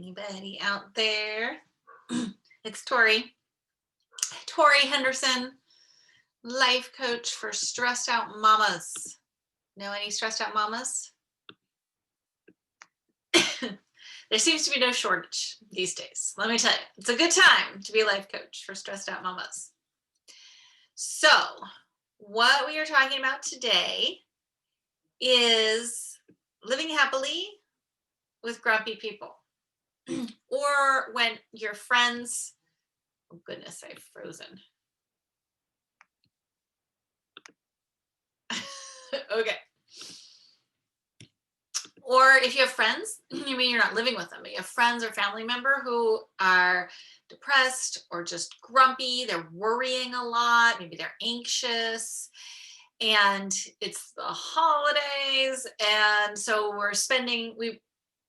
Anybody out there? It's Tori Henderson, life coach for stressed out mamas. Know any stressed out mamas? There seems to be no shortage these days. Let me tell you, it's a good time to be a life coach for stressed out mamas. So, what we are talking about today is living happily with grumpy people. Or when your friends, oh goodness, I've frozen. Okay. Or if you have friends, you mean you're not living with them, but you have friends or family member who are depressed or just grumpy, they're worrying a lot, maybe they're anxious, and it's the holidays, and so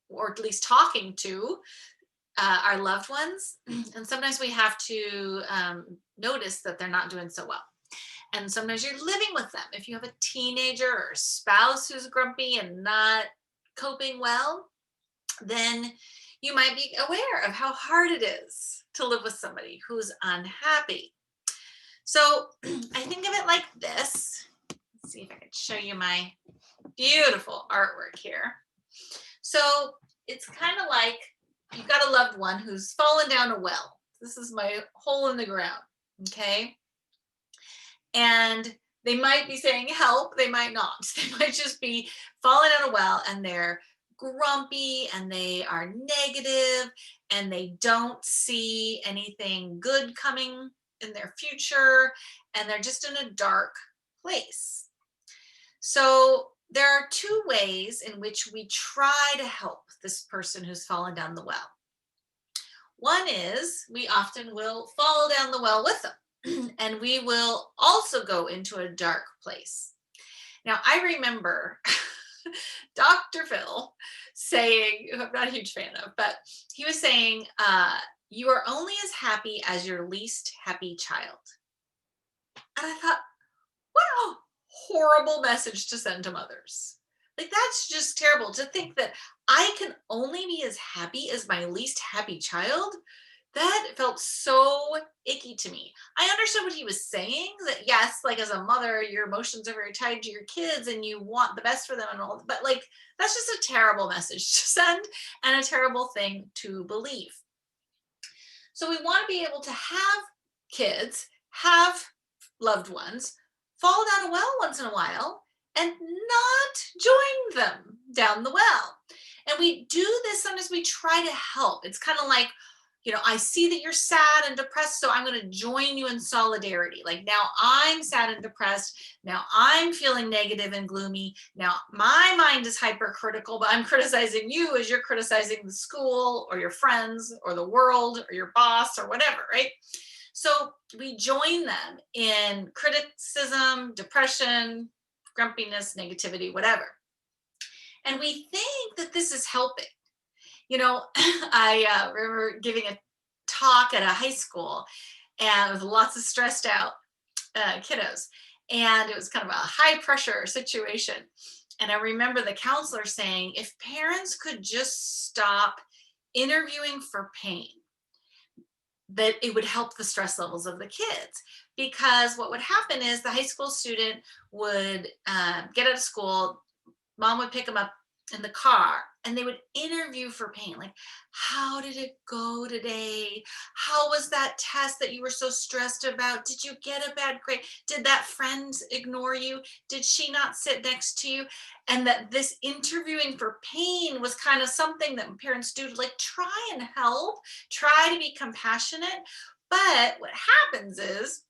or at least talking to our loved ones, and sometimes we have to notice that they're not doing so well. And sometimes you're living with them. If you have a teenager or a spouse who's grumpy and not coping well, then you might be aware of how hard it is to live with somebody who's unhappy. So I think of it like this. Let's see if I can show you my beautiful artwork here. So it's kind of like you've got a loved one who's fallen down a well. This is my hole in the ground, okay? And they might be saying help, they might not. They might just be falling down a well and they're grumpy and they are negative and they don't see anything good coming in their future and they're just in a dark place. So there are two ways in which we try to help this person who's fallen down the well. One is we often will fall down the well with them. And we will also go into a dark place. Now, I remember Dr. Phil saying, who I'm not a huge fan of, but he was saying, you are only as happy as your least happy child. And I thought, what a horrible message to send to mothers. Like, that's just terrible to think that I can only be as happy as my least happy child. That felt so icky to me. I understood what he was saying, that yes, like as a mother, your emotions are very tied to your kids and you want the best for them and all, but like, that's just a terrible message to send and a terrible thing to believe. So we want to be able to have kids, have loved ones, fall down a well once in a while and not join them down the well. And we do this, sometimes we try to help. It's kind of like, I see that you're sad and depressed, so I'm going to join you in solidarity. Like, now I'm sad and depressed. Now I'm feeling negative and gloomy. Now my mind is hypercritical, but I'm criticizing you as you're criticizing the school or your friends or the world or your boss or whatever, right? So we join them in criticism, depression, grumpiness, negativity, whatever. And we think that this is helping. I remember giving a talk at a high school and with lots of stressed out kiddos. And it was kind of a high pressure situation. And I remember the counselor saying, if parents could just stop interviewing for pain, that it would help the stress levels of the kids. Because what would happen is the high school student would get out of school, mom would pick them up in the car and they would interview for pain. Like, how did it go today? How was that test that you were so stressed about? Did you get a bad grade? Did that friend ignore you? Did she not sit next to you? And that this interviewing for pain was kind of something that parents do to like try and help, try to be compassionate. But what happens is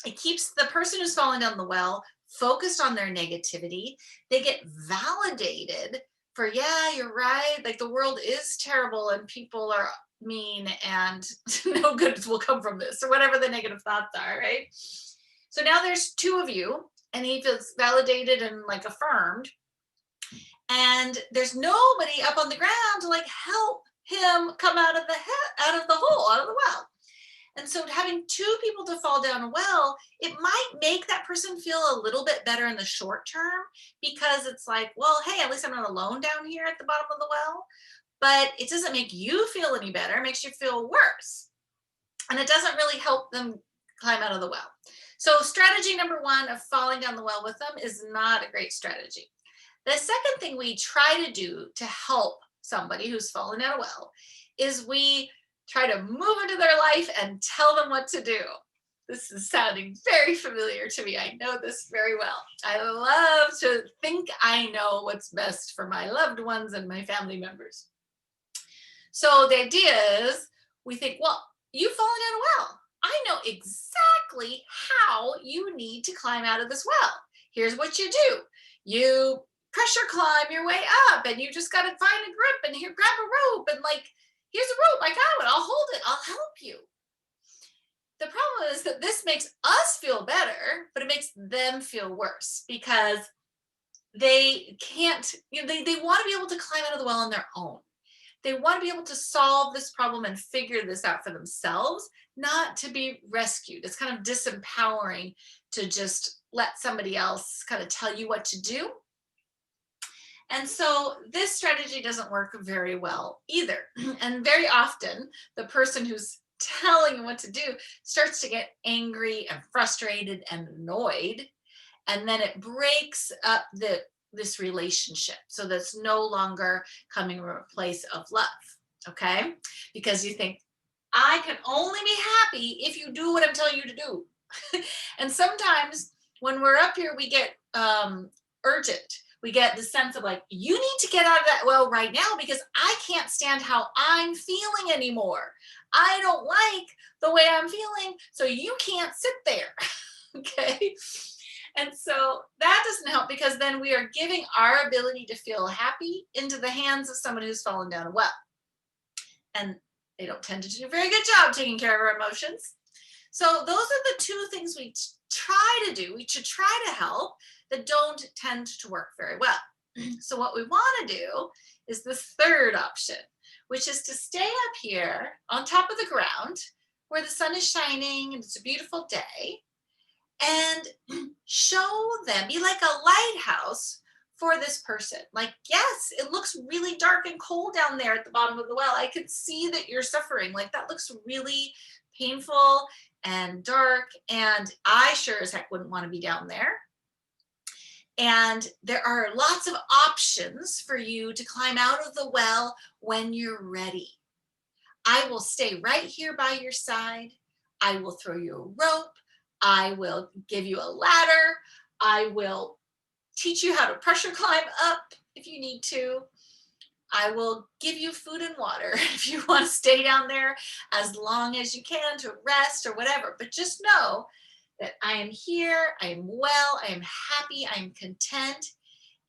it keeps the person who's fallen down the well focused on their negativity. They get validated for, yeah, you're right. Like, the world is terrible and people are mean and no good will come from this, or whatever the negative thoughts are, right? So now there's two of you and he feels validated and like affirmed. And there's nobody up on the ground to like help him come out of the hole, out of the well. And so having two people to fall down a well, it might make that person feel a little bit better in the short term, because it's like, well, hey, at least I'm not alone down here at the bottom of the well. but it doesn't make you feel any better. It makes you feel worse. And it doesn't really help them climb out of the well. So strategy number one of falling down the well with them is not a great strategy. The second thing we try to do to help somebody who's fallen down a well is we try to move into their life and tell them what to do. This is sounding very familiar to me. I know this very well. I love to think I know what's best for my loved ones and my family members. So the idea is we think, well, you've fallen down a well. I know exactly how you need to climb out of this well. Here's what you do. You pressure climb your way up, and you just got to find a grip, and here, grab a rope, and like, here's a rope. I got it. I'll hold it. I'll help you. The problem is that this makes us feel better, but it makes them feel worse because they can't, they want to be able to climb out of the well on their own. They want to be able to solve this problem and figure this out for themselves, not to be rescued. It's kind of disempowering to just let somebody else kind of tell you what to do. And so this strategy doesn't work very well either. And very often, the person who's telling you what to do starts to get angry and frustrated and annoyed. And then it breaks up this relationship. So that's no longer coming from a place of love. Okay. Because you think, I can only be happy if you do what I'm telling you to do. And sometimes when we're up here, we get urgent. We get the sense of like, you need to get out of that well right now because I can't stand how I'm feeling anymore. I don't like the way I'm feeling, so you can't sit there. Okay. And so that doesn't help because then we are giving our ability to feel happy into the hands of someone who's fallen down a well. And they don't tend to do a very good job taking care of our emotions. So those are the two things we try to do. We should try to help that don't tend to work very well. So what we want to do is the third option, which is to stay up here on top of the ground where the sun is shining and it's a beautiful day, and show them, be like a lighthouse for this person. Like, yes, it looks really dark and cold down there at the bottom of the well. I can see that you're suffering. Like, that looks really painful and dark. And I sure as heck wouldn't want to be down there. And there are lots of options for you to climb out of the well when you're ready. I will stay right here by your side. I will throw you a rope. I will give you a ladder. I will teach you how to pressure climb up if you need to. I will give you food and water if you want to stay down there as long as you can to rest or whatever. But just know that I am here, I am well, I am happy, I am content,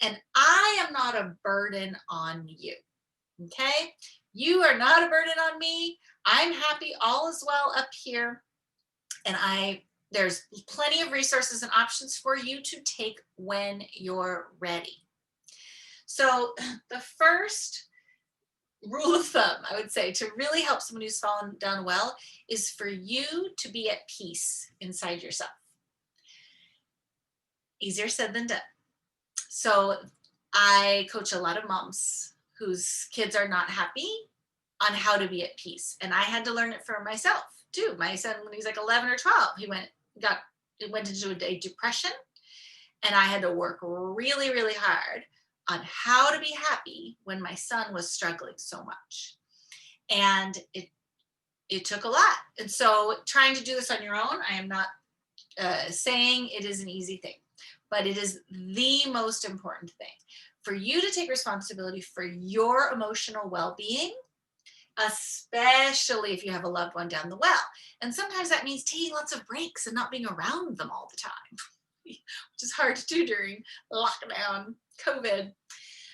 and I am not a burden on you. Okay? You are not a burden on me. I'm happy, all is well up here. And there's plenty of resources and options for you to take when you're ready. So the first rule of thumb, I would say, to really help someone who's fallen down well is for you to be at peace inside yourself. Easier said than done. So I coach a lot of moms whose kids are not happy on how to be at peace. And I had to learn it for myself too. My son, when he was like 11 or 12, he went into a depression, and I had to work really, really hard on how to be happy when my son was struggling so much. And it took a lot. And so trying to do this on your own, I am not saying it is an easy thing, but it is the most important thing for you to take responsibility for your emotional well-being, especially if you have a loved one down the well. And sometimes that means taking lots of breaks and not being around them all the time, which is hard to do during lockdown, COVID.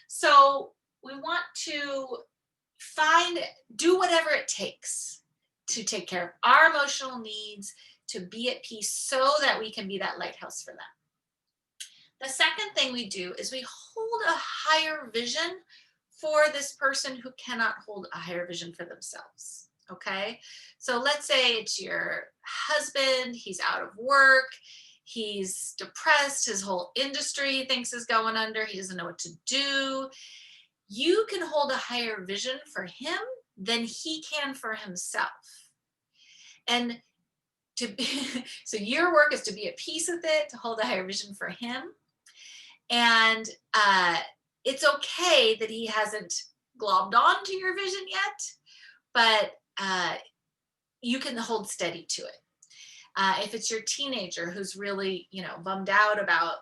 So we want to do whatever it takes to take care of our emotional needs, to be at peace so that we can be that lighthouse for them. The second thing we do is we hold a higher vision for this person who cannot hold a higher vision for themselves. Okay. So let's say it's your husband, he's out of work, he's depressed, his whole industry he thinks is going under, he doesn't know what to do. you can hold a higher vision for him than he can for himself. And to be, so your work is to be at peace with it, to hold a higher vision for him. And it's okay that he hasn't globbed on to your vision yet, but you can hold steady to it. If it's your teenager who's really, bummed out about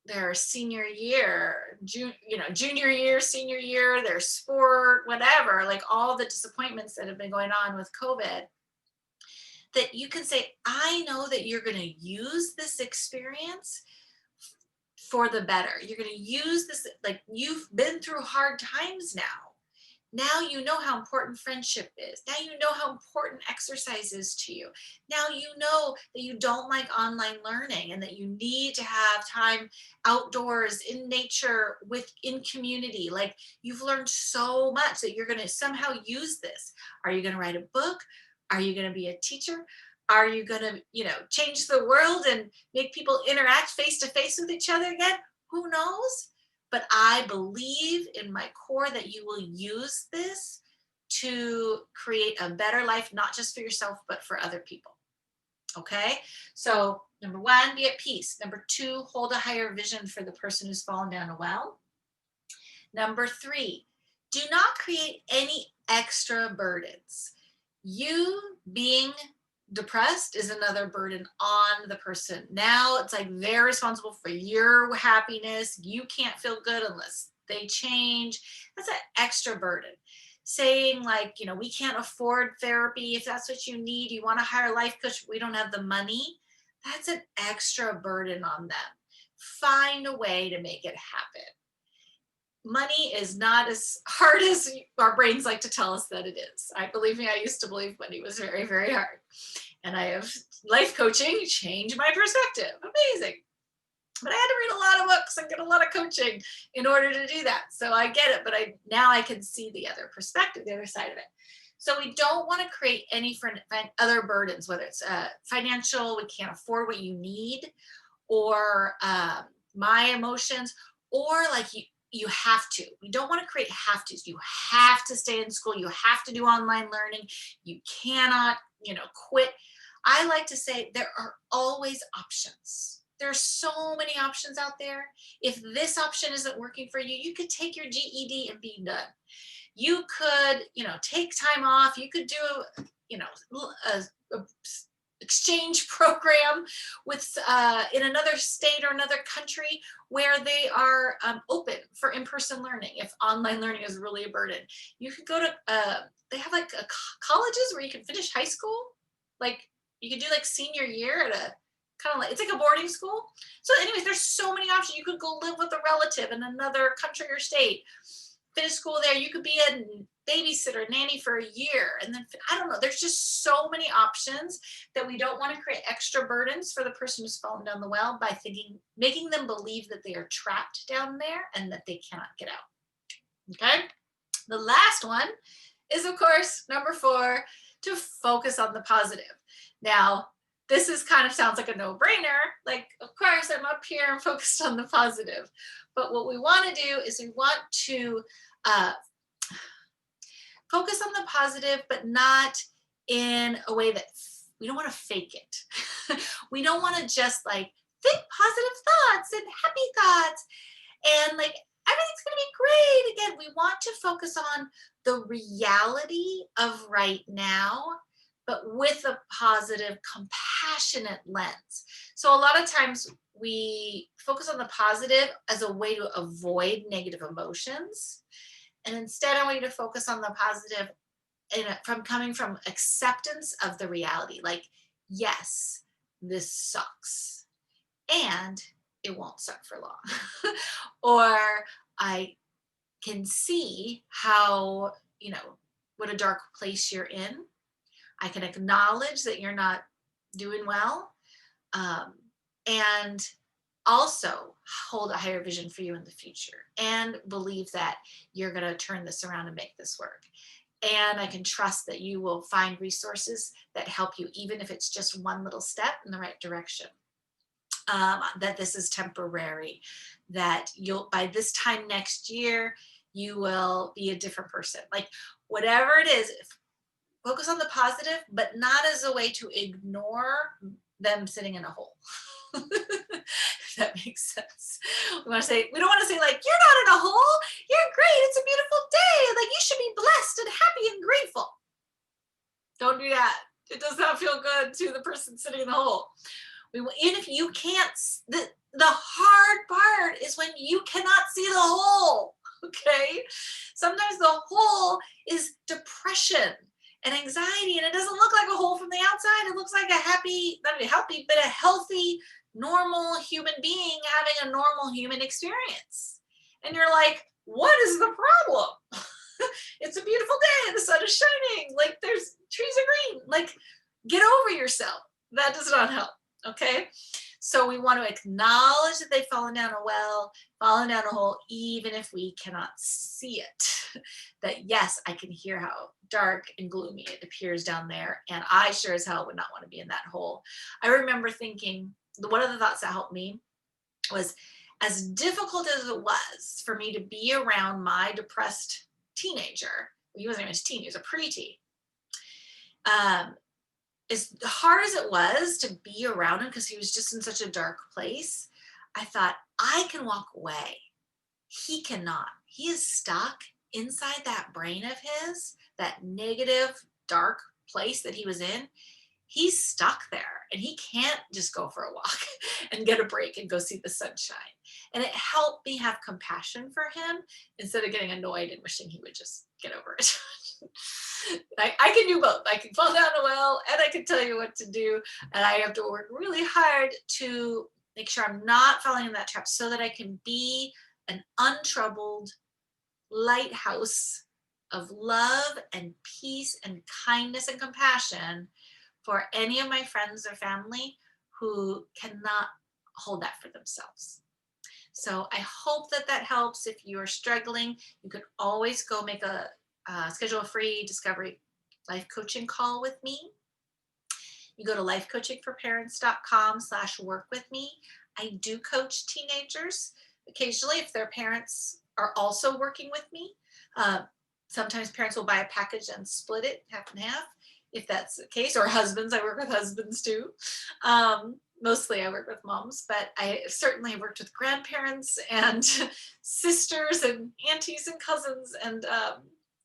their senior year, junior year, senior year, their sport, whatever, like all the disappointments that have been going on with COVID, that you can say, I know that you're going to use this experience for the better. You're going to use this, like you've been through hard times now. Now you know how important friendship is. Now you know how important exercise is to you. Now you know that you don't like online learning and that you need to have time outdoors in nature in community. Like you've learned so much that you're going to somehow use this. Are you going to write a book? Are you going to be a teacher? Are you going to, change the world and make people interact face to face with each other again? Who knows? But I believe in my core that you will use this to create a better life, not just for yourself, but for other people. Okay. So number one, be at peace. Number two, hold a higher vision for the person who's fallen down a well. Number three, do not create any extra burdens. You being depressed is another burden on the person. Now it's like they're responsible for your happiness. You can't feel good unless they change. That's an extra burden. Saying like, we can't afford therapy. If that's what you need, you want to hire a life coach, we don't have the money. That's an extra burden on them. Find a way to make it happen. Money is not as hard as our brains like to tell us that it is. Believe me, I used to believe money was very, very hard. And I have life coaching changed my perspective. Amazing. But I had to read a lot of books and get a lot of coaching in order to do that. So I get it, but now I can see the other perspective, the other side of it. So we don't want to create any other burdens, whether it's financial, we can't afford what you need, or my emotions, or like you have to. We don't want to create have tos. You have to stay in school. You have to do online learning. You cannot, quit. I like to say there are always options. There are so many options out there. If this option isn't working for you, you could take your GED and be done. You could, take time off. You could do, a exchange program with in another state or another country where they are open for in-person learning. If online learning is really a burden, you could go to they have like colleges where you can finish high school. Like you could do like senior year at a kind of like, it's like a boarding school. So anyways, there's so many options. You could go live with a relative in another country or state, finish school there. You could be a babysitter, nanny for a year. And then, I don't know, there's just so many options that we don't want to create extra burdens for the person who's fallen down the well by making them believe that they are trapped down there and that they cannot get out. Okay. The last one is, of course, number 4, to focus on the positive. Now, this is kind of sounds like a no-brainer. Like, of course, I'm up here and focused on the positive. But what we want to do is we want to focus on the positive, but not in a way that we don't want to fake it. We don't want to just like think positive thoughts and happy thoughts and like everything's going to be great. Again, we want to focus on the reality of right now, but with a positive, compassionate lens. So a lot of times we focus on the positive as a way to avoid negative emotions. And instead, I want you to focus on the positive from coming from acceptance of the reality. Like, yes, this sucks. And it won't suck for long. Or I can see how, what a dark place you're in. I can acknowledge that you're not doing well. And also hold a higher vision for you in the future and believe that you're going to turn this around and make this work. And I can trust that you will find resources that help you, even if it's just one little step in the right direction. That this is temporary, that by this time next year, you will be a different person. Like whatever it is, focus on the positive, but not as a way to ignore them sitting in a hole. If that makes sense. We don't want to say like, you're not in a hole. You're great. It's a beautiful day. Like you should be blessed and happy and grateful. Don't do that. It does not feel good to the person sitting in the hole. Even if you can't, the hard part is when you cannot see the hole. Okay. Sometimes the hole is depression and anxiety, and it doesn't look like a hole from the outside. It looks like a happy, not a healthy, but a healthy, normal human being having a normal human experience. And you're like, what is the problem? It's a beautiful day. The sun is shining. Like there's trees are green. Like get over yourself. That does not help. Okay. So we want to acknowledge that they've fallen down a well, fallen down a hole, even if we cannot see it. That yes, I can hear how dark and gloomy it appears down there. And I sure as hell would not want to be in that hole. I remember thinking, one of the thoughts that helped me was, as difficult as it was for me to be around my depressed teenager, he wasn't even a teen, he was a preteen. As hard as it was to be around him because he was just in such a dark place, I thought, I can walk away. He cannot. He is stuck inside that brain of his, that negative, dark place that he was in. He's stuck there and he can't just go for a walk and get a break and go see the sunshine. And it helped me have compassion for him instead of getting annoyed and wishing he would just get over it. I can do both. I can fall down a well and I can tell you what to do. And I have to work really hard to make sure I'm not falling in that trap so that I can be an untroubled lighthouse of love and peace and kindness and compassion for any of my friends or family who cannot hold that for themselves. So I hope that that helps. If you are struggling, you can always go make a schedule a free discovery life coaching call with me. You go to lifecoachingforparents.com/work with me. I do coach teenagers occasionally if their parents are also working with me. Sometimes parents will buy a package and split it half and half if that's the case, or husbands. I work with husbands too. Mostly I work with moms, but I certainly have worked with grandparents and sisters and aunties and cousins. And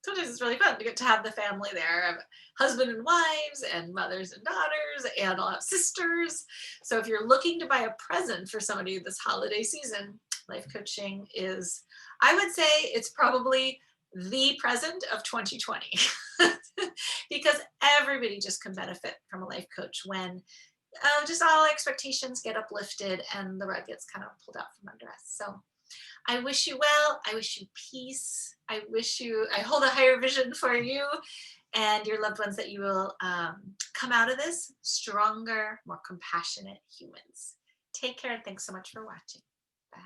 sometimes it's really fun to get to have the family there. I have husband and wives and mothers and daughters, and I'll have sisters. So if you're looking to buy a present for somebody this holiday season, life coaching is, I would say it's probably the present of 2020 because everybody just can benefit from a life coach when just all expectations get uplifted and the rug gets kind of pulled out from under us. So I wish you well. I wish you peace. I hold a higher vision for you and your loved ones, that you will come out of this stronger, more compassionate humans. Take care and thanks so much for watching. Bye.